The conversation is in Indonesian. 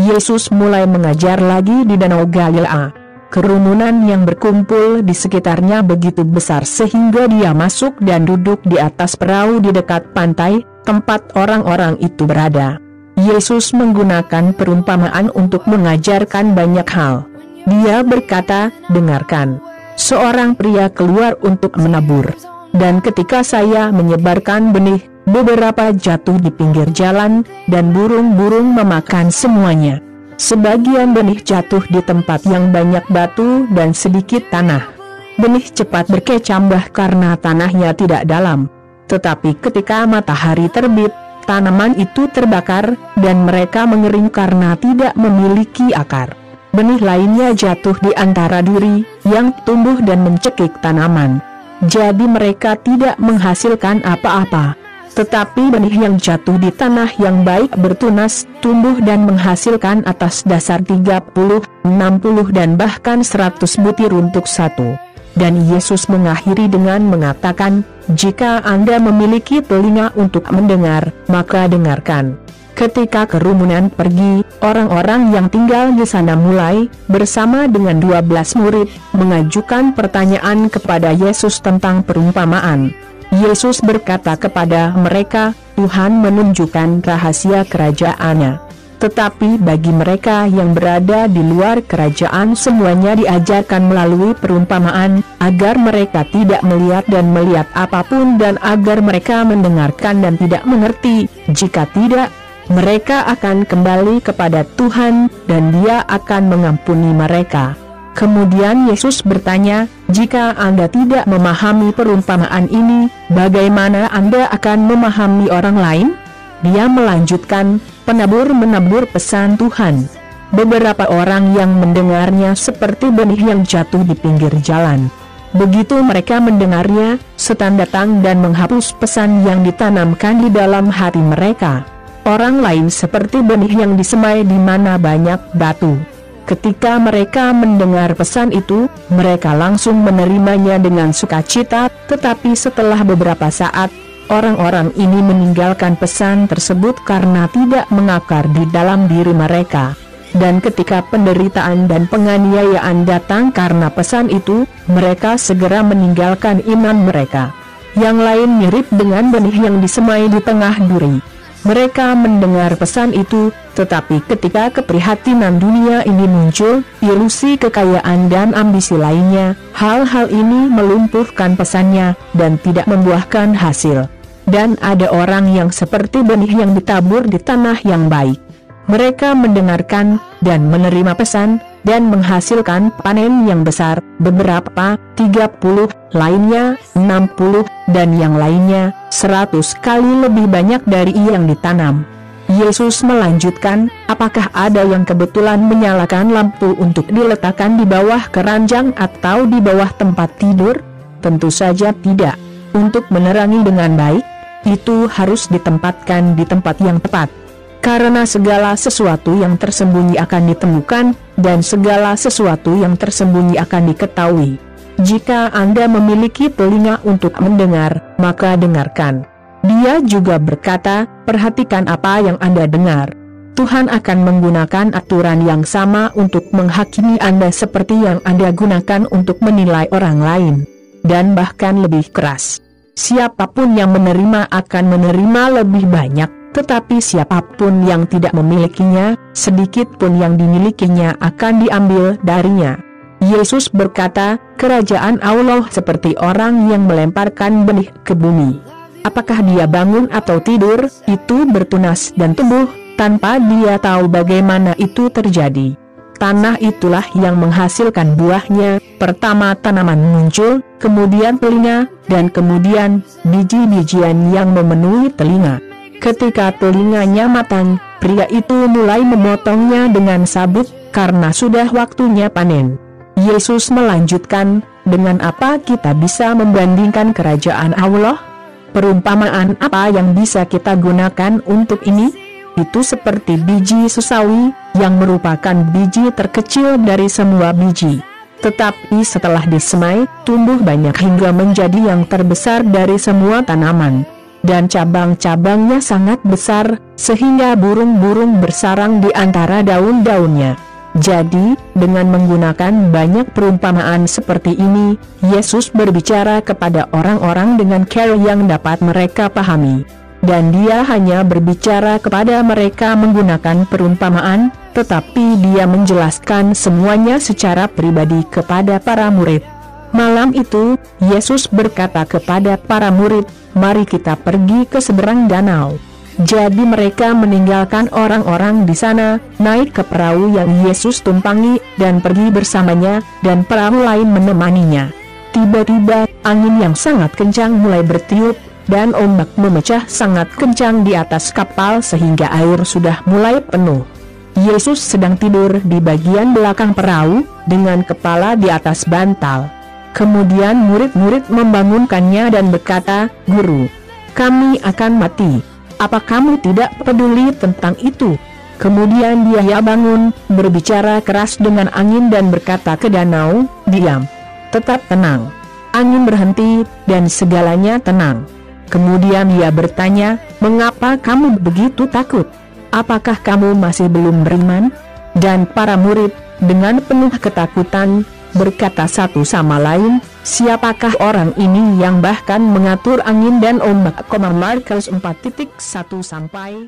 Yesus mulai mengajar lagi di Danau Galilea. Kerumunan yang berkumpul di sekitarnya begitu besar sehingga dia masuk dan duduk di atas perahu di dekat pantai, tempat orang-orang itu berada. Yesus menggunakan perumpamaan untuk mengajarkan banyak hal. Dia berkata, "Dengarkan. Seorang pria keluar untuk menabur. Dan ketika saya menyebarkan benih, beberapa jatuh di pinggir jalan, dan burung-burung memakan semuanya. Sebagian benih jatuh di tempat yang banyak batu dan sedikit tanah. Benih cepat berkecambah karena tanahnya tidak dalam. Tetapi ketika matahari terbit, tanaman itu terbakar, dan mereka mengering karena tidak memiliki akar. Benih lainnya jatuh di antara duri, yang tumbuh dan mencekik tanaman. Jadi mereka tidak menghasilkan apa-apa. Tetapi benih yang jatuh di tanah yang baik bertunas, tumbuh dan menghasilkan atas dasar 30, 60 dan bahkan 100 butir untuk satu." Dan Yesus mengakhiri dengan mengatakan, "Jika Anda memiliki telinga untuk mendengar, maka dengarkan." Ketika kerumunan pergi, orang-orang yang tinggal di sana mulai, bersama dengan 12 murid, mengajukan pertanyaan kepada Yesus tentang perumpamaan. Yesus berkata kepada mereka, "Tuhan menunjukkan rahasia kerajaan-Nya. Tetapi bagi mereka yang berada di luar kerajaan semuanya diajarkan melalui perumpamaan, agar mereka tidak melihat dan melihat apapun dan agar mereka mendengarkan dan tidak mengerti. Jika tidak, mereka akan kembali kepada Tuhan dan Dia akan mengampuni mereka." Kemudian Yesus bertanya, "Jika Anda tidak memahami perumpamaan ini, bagaimana Anda akan memahami orang lain?" Dia melanjutkan, "Penabur menabur pesan Tuhan. Beberapa orang yang mendengarnya seperti benih yang jatuh di pinggir jalan. Begitu mereka mendengarnya, setan datang dan menghapus pesan yang ditanamkan di dalam hati mereka. Orang lain seperti benih yang disemai di mana banyak batu. Ketika mereka mendengar pesan itu, mereka langsung menerimanya dengan sukacita, tetapi setelah beberapa saat, orang-orang ini meninggalkan pesan tersebut karena tidak mengakar di dalam diri mereka. Dan ketika penderitaan dan penganiayaan datang karena pesan itu, mereka segera meninggalkan iman mereka. Yang lain mirip dengan benih yang disemai di tengah duri. Mereka mendengar pesan itu, tetapi ketika keprihatinan dunia ini muncul, ilusi kekayaan dan ambisi lainnya, hal-hal ini melumpuhkan pesannya, dan tidak membuahkan hasil. Dan ada orang yang seperti benih yang ditabur di tanah yang baik. Mereka mendengarkan, dan menerima pesan, dan menghasilkan panen yang besar, beberapa 30, lainnya 60, dan yang lainnya 100 kali lebih banyak dari yang ditanam. Yesus melanjutkan, "Apakah ada yang kebetulan menyalakan lampu untuk diletakkan di bawah keranjang atau di bawah tempat tidur? Tentu saja tidak. Untuk menerangi dengan baik, itu harus ditempatkan di tempat yang tepat. Karena segala sesuatu yang tersembunyi akan ditemukan, dan segala sesuatu yang tersembunyi akan diketahui. Jika Anda memiliki telinga untuk mendengar, maka dengarkan." Dia juga berkata, "Perhatikan apa yang Anda dengar. Tuhan akan menggunakan aturan yang sama untuk menghakimi Anda seperti yang Anda gunakan untuk menilai orang lain. Dan bahkan lebih keras. Siapapun yang menerima akan menerima lebih banyak. Tetapi siapapun yang tidak memilikinya, sedikit pun yang dimilikinya akan diambil darinya." Yesus berkata, "Kerajaan Allah seperti orang yang melemparkan benih ke bumi. Apakah dia bangun atau tidur, itu bertunas dan tumbuh, tanpa dia tahu bagaimana itu terjadi. Tanah itulah yang menghasilkan buahnya, pertama tanaman muncul, kemudian telinga, dan kemudian biji-bijian yang memenuhi telinga. Ketika telinganya matang, pria itu mulai memotongnya dengan sabut, karena sudah waktunya panen." Yesus melanjutkan, "Dengan apa kita bisa membandingkan kerajaan Allah? Perumpamaan apa yang bisa kita gunakan untuk ini? Itu seperti biji sesawi, yang merupakan biji terkecil dari semua biji. Tetapi setelah disemai, tumbuh banyak hingga menjadi yang terbesar dari semua tanaman. dan cabang-cabangnya sangat besar, sehingga burung-burung bersarang di antara daun-daunnya. Jadi, dengan menggunakan banyak perumpamaan seperti ini, Yesus berbicara kepada orang-orang dengan cara yang dapat mereka pahami. Dan dia hanya berbicara kepada mereka menggunakan perumpamaan, tetapi dia menjelaskan semuanya secara pribadi kepada para murid. Malam itu, Yesus berkata kepada para murid, "Mari kita pergi ke seberang danau." Jadi mereka meninggalkan orang-orang di sana, naik ke perahu yang Yesus tumpangi, dan pergi bersamanya, dan perahu lain menemaninya. Tiba-tiba, angin yang sangat kencang mulai bertiup, dan ombak memecah sangat kencang di atas kapal sehingga air sudah mulai penuh. Yesus sedang tidur di bagian belakang perahu, dengan kepala di atas bantal. Kemudian murid-murid membangunkannya dan berkata, "Guru, kami akan mati. Apa kamu tidak peduli tentang itu?" Kemudian dia bangun, berbicara keras dengan angin dan berkata ke danau, "Diam. Tetap tenang." Angin berhenti, dan segalanya tenang. Kemudian ia bertanya, "Mengapa kamu begitu takut? Apakah kamu masih belum beriman?" Dan para murid, dengan penuh ketakutan, berkata satu sama lain, "Siapakah orang ini yang bahkan mengatur angin dan ombak?" Markus 4:1-5